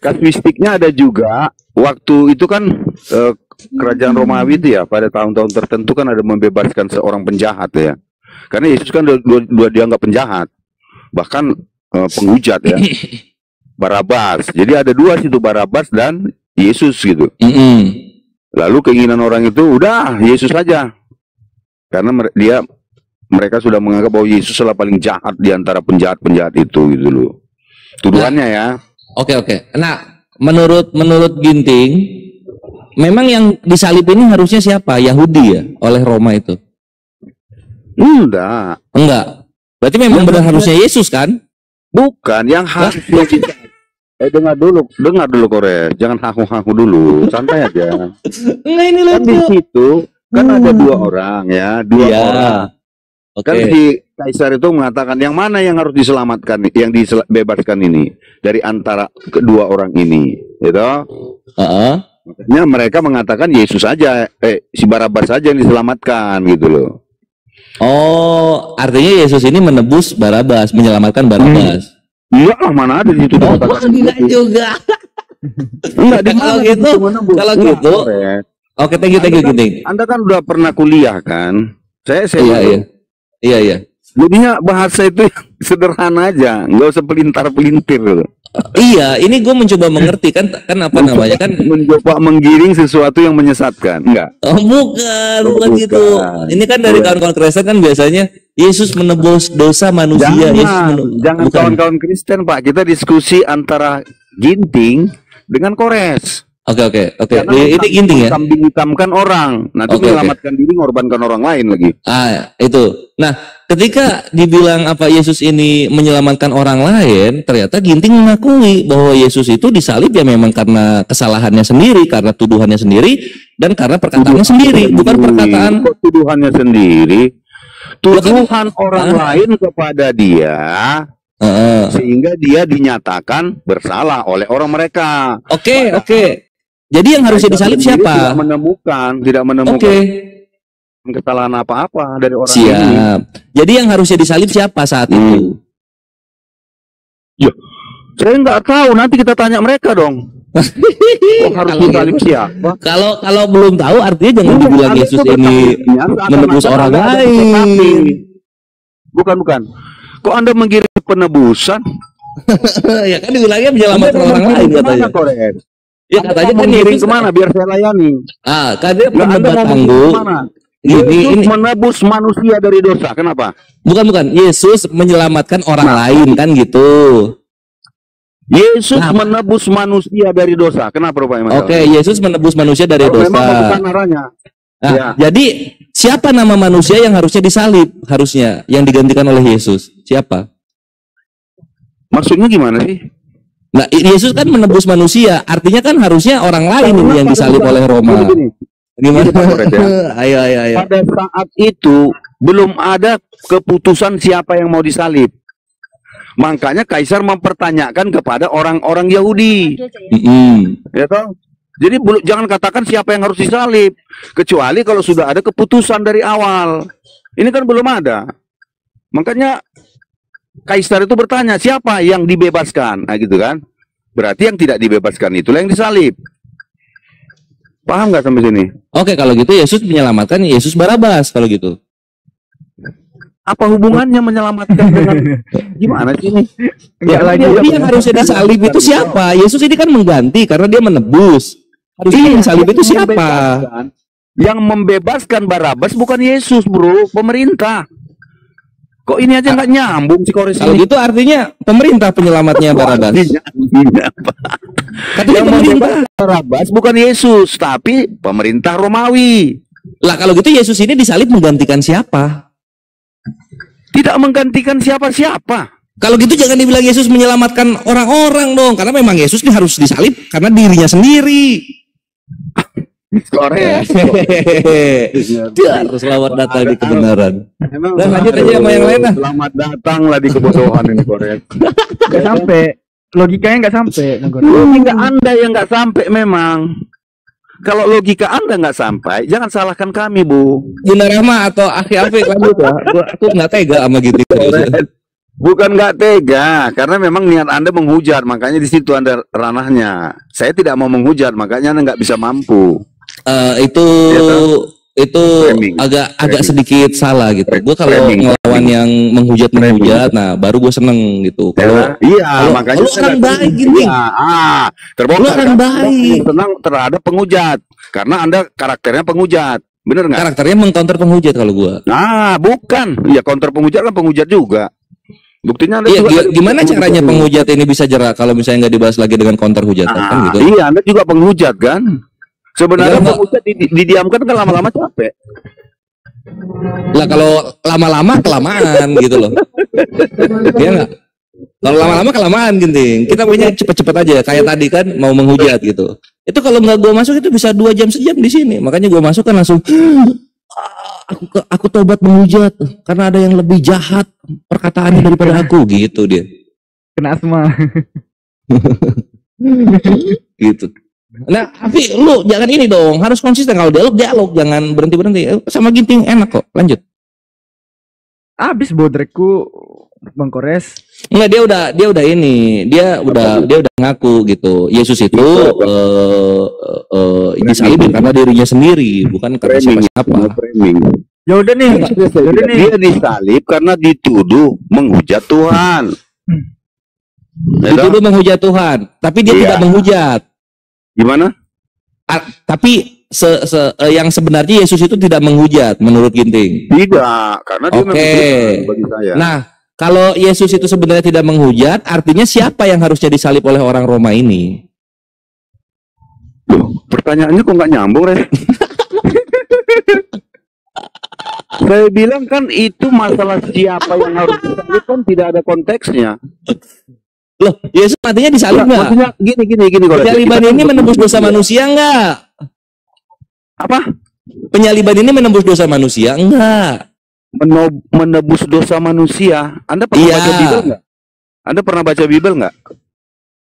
[SPEAKER 6] Kasuistiknya ada juga. Waktu itu kan kerajaan Romawi itu ya, pada tahun-tahun tertentu kan ada membebaskan seorang penjahat ya. Karena Yesus kan dua dianggap penjahat, bahkan penghujat ya, Barabas. Jadi ada dua situ, Barabas dan Yesus gitu. Lalu keinginan orang itu udah Yesus saja, karena mereka sudah menganggap bahwa Yesus adalah paling jahat di antara penjahat-penjahat itu gitu loh. Tuduhannya ya.
[SPEAKER 4] Oke. Nah, menurut Ginting, memang yang disalib ini harusnya siapa? Yahudi ya, oleh Roma itu.
[SPEAKER 6] Enggak.
[SPEAKER 4] Berarti memang benar harusnya Yesus kan?
[SPEAKER 6] Bukan, yang harusnya dengar dulu Kore, jangan haku-haku dulu, santai aja.
[SPEAKER 4] Enggak, ini
[SPEAKER 6] kan di situ kan ada dua orang ya, orang. Kan si Kaisar itu mengatakan yang mana yang harus diselamatkan, yang dibebaskan ini dari antara kedua orang ini, gitu. Makanya mereka mengatakan Yesus saja, si Barabas saja yang diselamatkan gitu loh.
[SPEAKER 4] Oh, artinya Yesus ini menebus Barabas, menyelamatkan Barabas.
[SPEAKER 6] Iya lah, mana ada di situ.
[SPEAKER 4] Enggak juga. Enggak, kalau gitu. Oke, thank you Ginting.
[SPEAKER 6] Anda kan udah pernah kuliah kan? Saya
[SPEAKER 4] Iya.
[SPEAKER 6] Jadinya bahasa itu sederhana aja, nggak usah pelintar-pelintir gitu.
[SPEAKER 4] Iya, ini gue mencoba mengerti kan apa namanya kan?
[SPEAKER 6] Mencoba menggiring sesuatu yang menyesatkan, enggak?
[SPEAKER 4] Oh bukan gitu. Ini kan dari kawan-kawan Kristen kan biasanya Yesus menebus dosa manusia.
[SPEAKER 6] Jangan kawan-kawan Kristen Pak, kita diskusi antara Ginting dengan Kores.
[SPEAKER 4] Oke. Ini Ginting ya.
[SPEAKER 6] Hitamkan orang, nanti menyelamatkan diri, mengorbankan orang lain lagi.
[SPEAKER 4] Itu. Nah, ketika dibilang apa Yesus ini menyelamatkan orang lain, ternyata Ginting mengakui bahwa Yesus itu disalib ya memang karena kesalahannya sendiri, karena tuduhannya sendiri, dan karena perkataannya sendiri, bukan perkataan.
[SPEAKER 6] Kok tuduhannya sendiri? Tuduhan orang lain kepada dia. Sehingga dia dinyatakan bersalah oleh orang mereka.
[SPEAKER 4] Oke. Jadi yang harusnya disalib siapa?
[SPEAKER 6] Tidak menemukan kesalahan apa-apa dari orang ini.
[SPEAKER 4] Jadi yang harusnya disalib siapa saat itu?
[SPEAKER 6] Ya, saya nggak tahu. Nanti kita tanya mereka dong. Harus disalib siapa?
[SPEAKER 4] Kalau belum tahu, artinya jangan dibilang Yesus ini menebus orang lain.
[SPEAKER 6] Bukan. Kok Anda menggiring penebusan?
[SPEAKER 4] Ya kan dibilangnya menyelamatkan orang lain katanya. Ya katanya kan
[SPEAKER 6] Yesus kemana biar saya layani.
[SPEAKER 4] Katanya pendapat tangguh.
[SPEAKER 6] Yesus menebus manusia dari dosa. Kenapa?
[SPEAKER 4] Bukan. Yesus menyelamatkan orang lain kan gitu.
[SPEAKER 6] Yesus menebus manusia dari dosa. Kenapa Pak Iman?
[SPEAKER 4] Oke, Yesus menebus manusia dari dosa.
[SPEAKER 6] Bukan arahnya.
[SPEAKER 4] Jadi siapa nama manusia yang harusnya disalib? Harusnya yang digantikan oleh Yesus. Siapa?
[SPEAKER 6] Maksudnya gimana sih?
[SPEAKER 4] Nah, Yesus kan menebus manusia, artinya kan harusnya orang lain ini yang disalib oleh Roma. Gimana?
[SPEAKER 6] Ini Pak Koret ya.
[SPEAKER 4] Ayo.
[SPEAKER 6] Pada saat itu belum ada keputusan siapa yang mau disalib. Makanya Kaisar mempertanyakan kepada orang-orang Yahudi. Ya toh? Jadi jangan katakan siapa yang harus disalib, kecuali kalau sudah ada keputusan dari awal. Ini kan belum ada. Makanya Kaisar itu bertanya, siapa yang dibebaskan? Nah gitu kan. Berarti yang tidak dibebaskan itulah yang disalib. Paham nggak sampai sini?
[SPEAKER 4] Oke, kalau gitu Yesus menyelamatkan Yesus Barabas kalau gitu.
[SPEAKER 6] Apa hubungannya menyelamatkan dengan gimana sih ini?
[SPEAKER 4] Ya, jadi yang harusnya disalib itu siapa? Yesus ini kan mengganti karena dia menebus. Harusnya yang disalib itu siapa?
[SPEAKER 6] Yang membebaskan Barabas bukan Yesus, bro, pemerintah. Kok ini aja nggak nyambung sih Kores?
[SPEAKER 4] Kalau gitu artinya pemerintah penyelamatnya Barabas.
[SPEAKER 6] Yang membebaskan Barabas bukan Yesus, tapi pemerintah Romawi.
[SPEAKER 4] Lah kalau gitu Yesus ini disalib menggantikan siapa?
[SPEAKER 6] Tidak menggantikan siapa-siapa.
[SPEAKER 4] Kalau gitu jangan dibilang Yesus menyelamatkan orang-orang dong, karena memang Yesus ini harus disalib karena dirinya sendiri.
[SPEAKER 6] Kores.
[SPEAKER 4] Dia harus selamat datang di kebenaran. Dan lanjut aja sama yang lain lah.
[SPEAKER 6] Selamat datanglah di kebodohan ini Kores.
[SPEAKER 3] Nggak sampai. Logikanya nggak sampai.
[SPEAKER 6] Logika Anda yang nggak sampai memang. Kalau logika Anda nggak sampai, jangan salahkan kami, Bu.
[SPEAKER 4] Bunda Rahma atau Akhi Afik lanjut ya. Aku nggak tega sama gitu.
[SPEAKER 6] Bukan nggak tega, karena memang niat Anda menghujat, makanya di situ Anda ranahnya. Saya tidak mau menghujat, makanya Anda nggak bisa mampu.
[SPEAKER 4] Itu agak sedikit salah gitu. Gue kalau ngelawan yang menghujat, nah baru gue seneng gitu. Kalau
[SPEAKER 6] makanya
[SPEAKER 4] lu orang baik gini.
[SPEAKER 6] Terbongkar.
[SPEAKER 4] Lu orang baik.
[SPEAKER 6] Senang terhadap penghujat, karena Anda karakternya penghujat, bener nggak?
[SPEAKER 4] Karakternya mengcounter penghujat kalau gue.
[SPEAKER 6] Nah, bukan. Ya counter penghujat kan penghujat juga. Buktinya Anda juga
[SPEAKER 4] gimana caranya penghujat ini bisa jerak kalau misalnya nggak dibahas lagi dengan counter hujatan kan gitu?
[SPEAKER 6] Iya, Anda juga penghujat kan? Sebenarnya penghujat didiamkan kan lama-lama capek.
[SPEAKER 4] Lah kalau lama-lama kelamaan gitu loh. Iya nggak? Kalau lama-lama kelamaan Ginting. Kita punya cepet-cepet aja. Kayak tadi kan mau menghujat gitu. Itu kalau nggak gue masuk itu bisa 2 jam sejam di sini. Makanya gue masuk kan langsung. Aku tobat menghujat karena ada yang lebih jahat perkataannya daripada aku gitu dia.
[SPEAKER 3] Kena asma.
[SPEAKER 4] Gitu. Nah, tapi lu jangan ini dong, harus konsisten. Kalau dialog, jangan berhenti. Sama Ginting enak kok. Lanjut.
[SPEAKER 3] Abis bodrekku Bang Kores.
[SPEAKER 4] Enggak, dia udah ngaku gitu. Yesus itu disalibin karena dirinya sendiri, bukan karena siapa-siapa.
[SPEAKER 3] Ya udah nih.
[SPEAKER 6] Dia disalib karena dituduh menghujat Tuhan.
[SPEAKER 4] Dituduh menghujat Tuhan, tapi dia tidak menghujat.
[SPEAKER 6] Gimana?
[SPEAKER 4] Tapi yang sebenarnya Yesus itu tidak menghujat menurut Ginting.
[SPEAKER 6] Tidak, karena dia bagi saya.
[SPEAKER 4] Nah, kalau Yesus itu sebenarnya tidak menghujat, artinya siapa yang harusnya disalib oleh orang Roma ini?
[SPEAKER 6] Loh, pertanyaannya kok nggak nyambung, Res? Saya bilang kan itu masalah siapa yang harus disalib kan tidak ada konteksnya.
[SPEAKER 4] Loh, Yesus matinya disalib nggak?
[SPEAKER 6] Maksudnya gini.
[SPEAKER 4] Penyaliban ini menembus dosa manusia enggak?
[SPEAKER 6] Apa?
[SPEAKER 4] Penyaliban ini menembus dosa manusia enggak?
[SPEAKER 6] Menebus dosa manusia. Anda pernah baca Bible nggak? Anda pernah baca Bible nggak?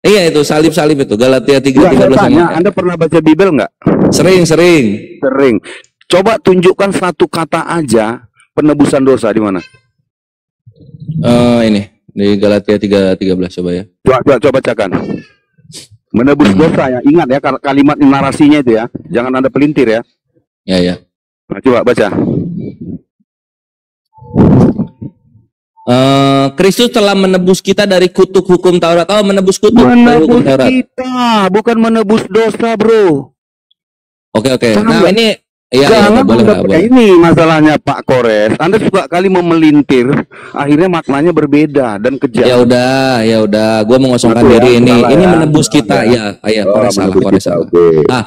[SPEAKER 4] Iya itu salib itu Galatia 3:13.
[SPEAKER 6] Anda pernah baca Bible nggak?
[SPEAKER 4] Sering.
[SPEAKER 6] Coba tunjukkan satu kata aja penebusan dosa di mana?
[SPEAKER 4] Ini di Galatia 3:13 coba ya.
[SPEAKER 6] Coba bacakan. Menebus dosa ya. Ingat ya kalimat narasinya itu ya. Jangan Anda pelintir ya.
[SPEAKER 4] Ya.
[SPEAKER 6] Nah, coba baca.
[SPEAKER 4] Kristus telah menebus kita dari kutuk hukum Taurat. Menebus kutuk dari hukum Taurat.
[SPEAKER 6] Kita, bukan menebus dosa, bro.
[SPEAKER 4] Oke. Nah, ini boleh.
[SPEAKER 6] Ini masalahnya Pak Kores. Anda suka kali memelintir, akhirnya maknanya berbeda dan kejam.
[SPEAKER 4] Ya udah. Gua mengosongkan diri ini. Ini menebus kita. Kores salah.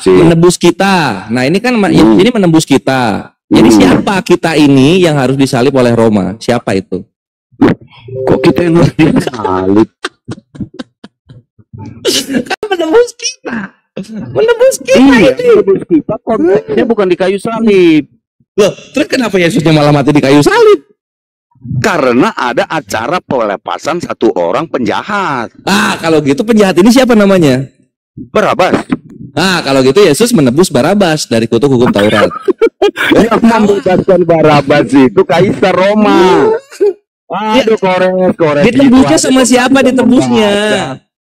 [SPEAKER 4] Menebus kita. Nah, ini kan ini menebus kita. Jadi siapa kita ini yang harus disalib oleh Roma? Siapa itu?
[SPEAKER 6] Kok kita yang harus disalib?
[SPEAKER 4] Kan menebus kita. Menebus kita
[SPEAKER 6] Iya,
[SPEAKER 4] ini.
[SPEAKER 6] menebus kita konteksnya bukan di kayu salib.
[SPEAKER 4] Loh, terus kenapa Yesusnya malah mati di kayu salib?
[SPEAKER 6] Karena ada acara pelepasan satu orang penjahat.
[SPEAKER 4] Ah, kalau gitu penjahat ini siapa namanya?
[SPEAKER 6] Barabas.
[SPEAKER 4] Ah, kalau gitu Yesus menebus Barabas dari kutuk hukum Taurat.
[SPEAKER 6] Yang membebaskan Barabas itu Kaisar Roma. Aduh, kores.
[SPEAKER 4] Ditebusnya sama siapa ditebusnya?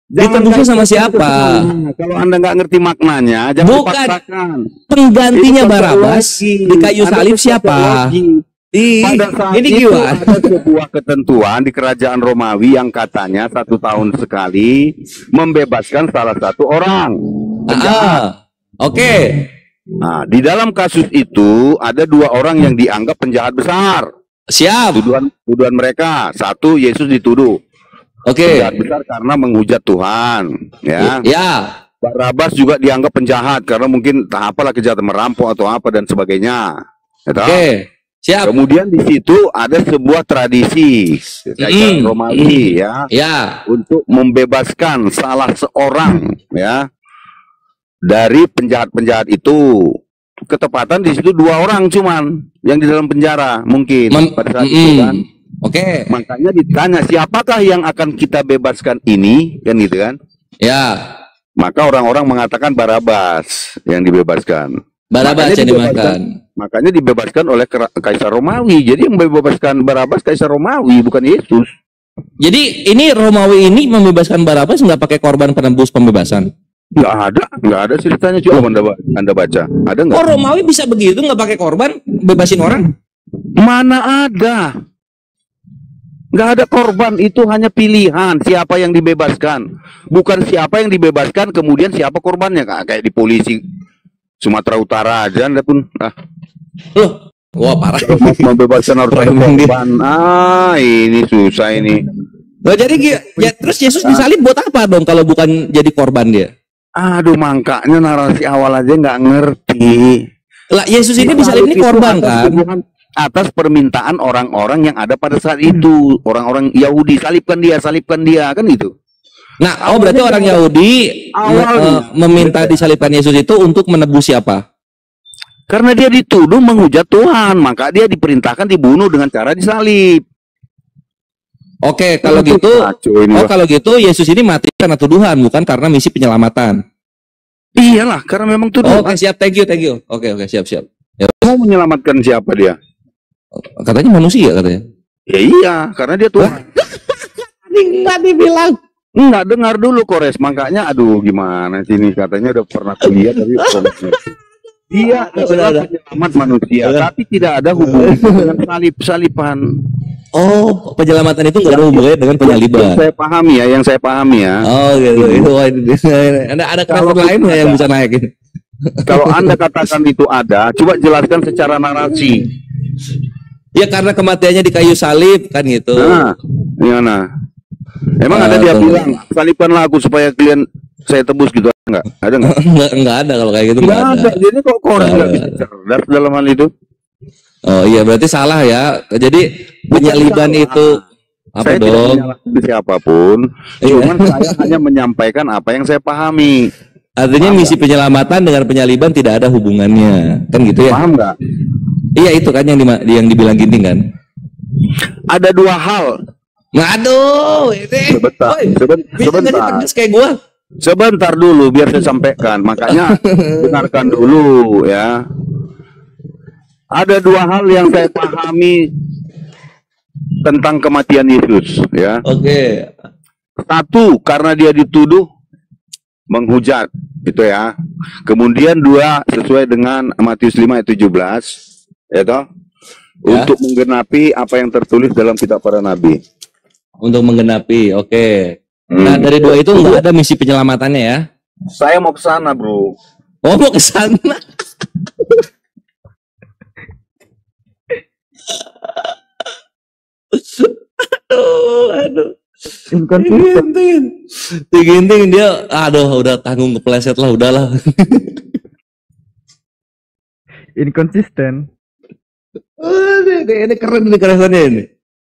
[SPEAKER 4] Ditebusnya sama siapa?
[SPEAKER 6] Kalau Anda nggak ngerti maknanya, jangan
[SPEAKER 4] Bukan.
[SPEAKER 6] dipaksakan.
[SPEAKER 4] Penggantinya
[SPEAKER 6] Itu
[SPEAKER 4] Barabas
[SPEAKER 6] teologi.
[SPEAKER 4] di kayu
[SPEAKER 6] Ada
[SPEAKER 4] salib siapa?
[SPEAKER 6] teologi. Pada saat
[SPEAKER 4] Ini
[SPEAKER 6] itu
[SPEAKER 4] gimana?
[SPEAKER 6] ada sebuah ketentuan di kerajaan Romawi yang katanya 1 tahun sekali membebaskan salah satu orang.
[SPEAKER 4] Oke.
[SPEAKER 6] Nah, di dalam kasus itu ada 2 orang yang dianggap penjahat besar.
[SPEAKER 4] Siap.
[SPEAKER 6] Tuduhan mereka, satu, Yesus dituduh
[SPEAKER 4] Oke.
[SPEAKER 6] penjahat besar karena menghujat Tuhan, ya.
[SPEAKER 4] Ya.
[SPEAKER 6] Barabas juga dianggap penjahat karena mungkin apalah kejahatan merampok atau apa dan sebagainya. Ya toh?
[SPEAKER 4] Oke. Siap.
[SPEAKER 6] Kemudian di situ ada sebuah tradisi kerajaan Romawi, ya,
[SPEAKER 4] Ya.
[SPEAKER 6] untuk membebaskan salah seorang, ya, dari penjahat-penjahat itu. Ketepatan di situ 2 orang cuman yang di dalam penjara mungkin pada saat itu kan.
[SPEAKER 4] Oke.
[SPEAKER 6] Makanya ditanya siapakah yang akan kita bebaskan ini, kan gitu kan.
[SPEAKER 4] Ya.
[SPEAKER 6] Maka orang-orang mengatakan Barabas yang dibebaskan.
[SPEAKER 4] Barabas yang dimakan.
[SPEAKER 6] Makanya dibebaskan oleh Kaisar Romawi. Jadi yang membebaskan Barabas Kaisar Romawi, bukan Yesus.
[SPEAKER 4] Jadi ini Romawi ini membebaskan Barabas nggak pakai korban penebus pembebasan?
[SPEAKER 6] Nggak ada ceritanya. Coba Anda baca. Ada nggak?
[SPEAKER 4] Oh, Romawi bisa begitu nggak pakai korban bebasin orang?
[SPEAKER 6] Mana ada? Nggak ada korban, itu hanya pilihan siapa yang dibebaskan. Bukan siapa yang dibebaskan kemudian siapa korbannya. Kayak di polisi Sumatera Utara aja Anda pun.
[SPEAKER 4] Loh, wah parah.
[SPEAKER 6] Membebaskan harus ada korban. Ini susah ini.
[SPEAKER 4] Loh, jadi ya terus Yesus disalib buat apa dong kalau bukan jadi korban dia?
[SPEAKER 6] Aduh, makanya narasi awal aja nggak ngerti.
[SPEAKER 4] Lah Yesus ini disalib ini korban kan?
[SPEAKER 6] Atas permintaan orang-orang yang ada pada saat itu, orang-orang Yahudi, salibkan dia kan gitu.
[SPEAKER 4] Nah, berarti orang Yahudi meminta disalibkan Yesus itu untuk menebus siapa?
[SPEAKER 6] Karena dia dituduh menghujat Tuhan, maka dia diperintahkan dibunuh dengan cara disalib.
[SPEAKER 4] Oke, kalau gitu, kalau gitu Yesus ini mati karena tuduhan, bukan karena misi penyelamatan.
[SPEAKER 6] Iyalah, karena memang tuduhan.
[SPEAKER 4] Oke, siap, thank you. Oke, siap. Ya.
[SPEAKER 6] Mau menyelamatkan siapa dia?
[SPEAKER 4] Katanya manusia katanya.
[SPEAKER 6] Ya iya, karena dia Tuhan.
[SPEAKER 4] Enggak dibilang.
[SPEAKER 6] Enggak, dengar dulu Kores, makanya aduh gimana sih ini, katanya udah pernah kuliah tapi dia adalah penyelamat manusia, tapi tidak ada hubungan dengan salib-saliban.
[SPEAKER 4] Oh, penyelamatan itu nggak ada hubungannya dengan penyaliban.
[SPEAKER 6] Yang saya pahami ya.
[SPEAKER 4] Oh gitu. Itu ada karakter lain nggak yang bisa naikin?
[SPEAKER 6] Kalau Anda katakan itu ada, coba jelaskan secara narasi.
[SPEAKER 4] Ya karena kematiannya di kayu salib kan gitu.
[SPEAKER 6] Nah, gimana? Emang ada dia bilang salibkanlah aku supaya kalian saya tebus gitu, enggak? Ada enggak?
[SPEAKER 4] Enggak ada kalau kayak gitu enggak ada.
[SPEAKER 6] Jadi kok Kores enggak bisa cerdas dalam hal itu?
[SPEAKER 4] Oh iya, berarti salah ya. Jadi penyaliban itu apa
[SPEAKER 6] saya
[SPEAKER 4] dong?
[SPEAKER 6] tidak menyalahkan siapapun, cuman saya hanya menyampaikan apa yang saya pahami.
[SPEAKER 4] Artinya misi penyelamatan dengan penyaliban tidak ada hubungannya, kan gitu ya?
[SPEAKER 6] Paham nggak?
[SPEAKER 4] Iya itu kan yang dibilang Ginting kan?
[SPEAKER 6] Ada 2 hal.
[SPEAKER 4] Nah, aduh, ini.
[SPEAKER 6] Sebentar.
[SPEAKER 4] Kayak gua.
[SPEAKER 6] Sebentar dulu biar saya sampaikan. Makanya dengarkan dulu ya. Ada 2 hal yang saya pahami tentang kematian Yesus ya.
[SPEAKER 4] Oke.
[SPEAKER 6] 1, karena dia dituduh menghujat itu ya. Kemudian 2, sesuai dengan Matius 5 ayat 17 ya toh, untuk menggenapi apa yang tertulis dalam kitab para nabi.
[SPEAKER 4] Untuk menggenapi, oke. Nah dari 2 itu nggak ada misi penyelamatannya ya?
[SPEAKER 6] Saya mau ke sana, bro.
[SPEAKER 4] Oh, mau ke sana. Aduh. Ginting dia, udah tanggung kepleset lah, udahlah.
[SPEAKER 3] Inkonsisten.
[SPEAKER 4] Ini keren ini keresannya ini.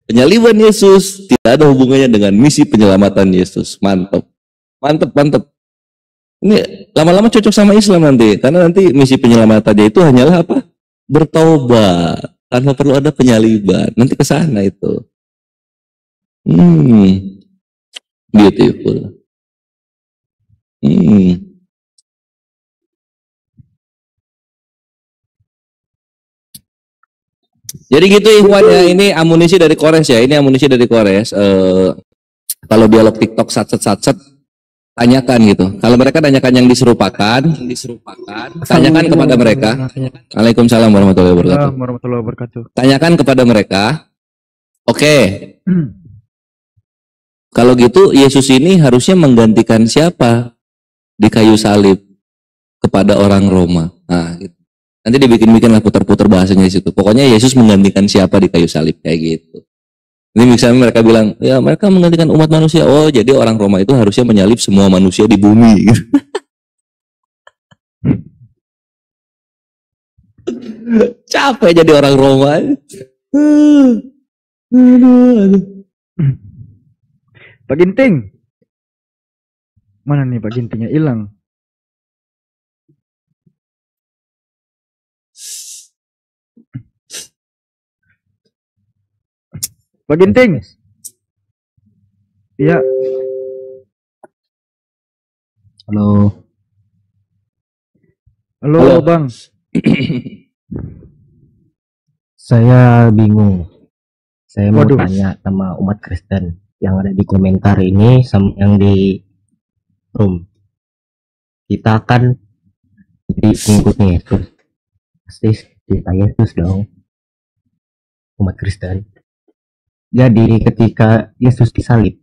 [SPEAKER 4] Penyaliban Yesus tidak ada hubungannya dengan misi penyelamatan Yesus. Mantap. Ini Lama-lama cocok sama Islam nanti, karena nanti misi penyelamatannya itu hanyalah apa? Bertaubat, tanpa perlu ada penyaliban. Nanti ke sana itu. Beautiful. Jadi gitu Ikhwan ya, ini amunisi dari Kores ya, ini amunisi dari Kores. Kalau dialog TikTok satset tanyakan gitu. Kalau mereka tanyakan yang diserupakan, tanyakan kepada mereka. Waalaikumsalam warahmatullahi wabarakatuh. Tanyakan kepada mereka. Oke. Kalau gitu Yesus ini harusnya menggantikan siapa di kayu salib kepada orang Roma. Nah, gitu. Nanti dibikin-bikin lah putar-putar bahasanya di situ. Pokoknya Yesus menggantikan siapa di kayu salib kayak gitu. Ini misalnya mereka bilang, ya mereka menggantikan umat manusia. Oh, jadi orang Roma itu harusnya menyalib semua manusia di bumi. Capek jadi orang Roma.
[SPEAKER 3] Pak Ginting. Mana nih Pak Gintingnya hilang? Pak Ginting. Iya.
[SPEAKER 8] Halo.
[SPEAKER 3] Halo, Bang.
[SPEAKER 8] Saya bingung. Saya mau
[SPEAKER 3] Waduh.
[SPEAKER 8] tanya sama umat Kristen yang ada di komentar ini sama yang di room. Kita kan jadi pengikutnya Yesus. Pasti kita Yesus dong. Umat Kristen. Jadi ketika Yesus disalib,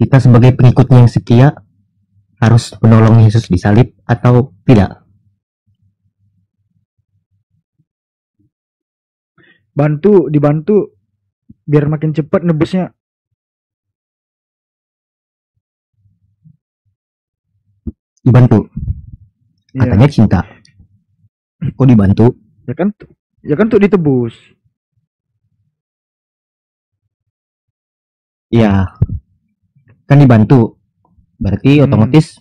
[SPEAKER 8] kita sebagai pengikutnya yang setia harus menolong Yesus disalib atau tidak?
[SPEAKER 3] Dibantu biar makin cepat nebusnya.
[SPEAKER 8] Dibantu.
[SPEAKER 3] Iya.
[SPEAKER 8] Katanya cinta. Kok dibantu?
[SPEAKER 3] Ya kan untuk ditebus.
[SPEAKER 8] Iya. Kan dibantu. Berarti otomatis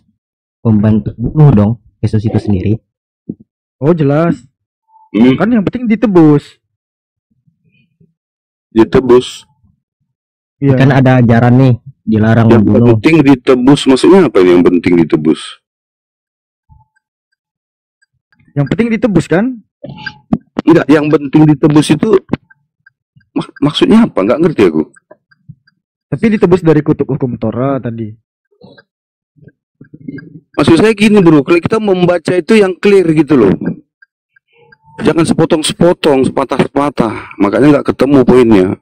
[SPEAKER 8] membantu bunuh dong Yesus itu sendiri.
[SPEAKER 3] Oh, jelas. Kan yang penting ditebus.
[SPEAKER 6] Ditebus.
[SPEAKER 3] Iya.
[SPEAKER 8] Kan ada ajaran nih dilarang
[SPEAKER 6] Yang
[SPEAKER 8] membunuh.
[SPEAKER 6] penting ditebus, maksudnya apa ini yang penting ditebus?
[SPEAKER 3] Yang penting ditebus kan?
[SPEAKER 6] Enggak, yang penting ditebus itu maksudnya apa? Enggak ngerti aku.
[SPEAKER 3] Tapi ditebus dari kutuk hukum Torah tadi.
[SPEAKER 6] Maksud saya gini bro, kalau kita membaca itu yang clear gitu loh. Jangan sepotong-sepotong, sepatah-sepatah. Makanya nggak ketemu poinnya.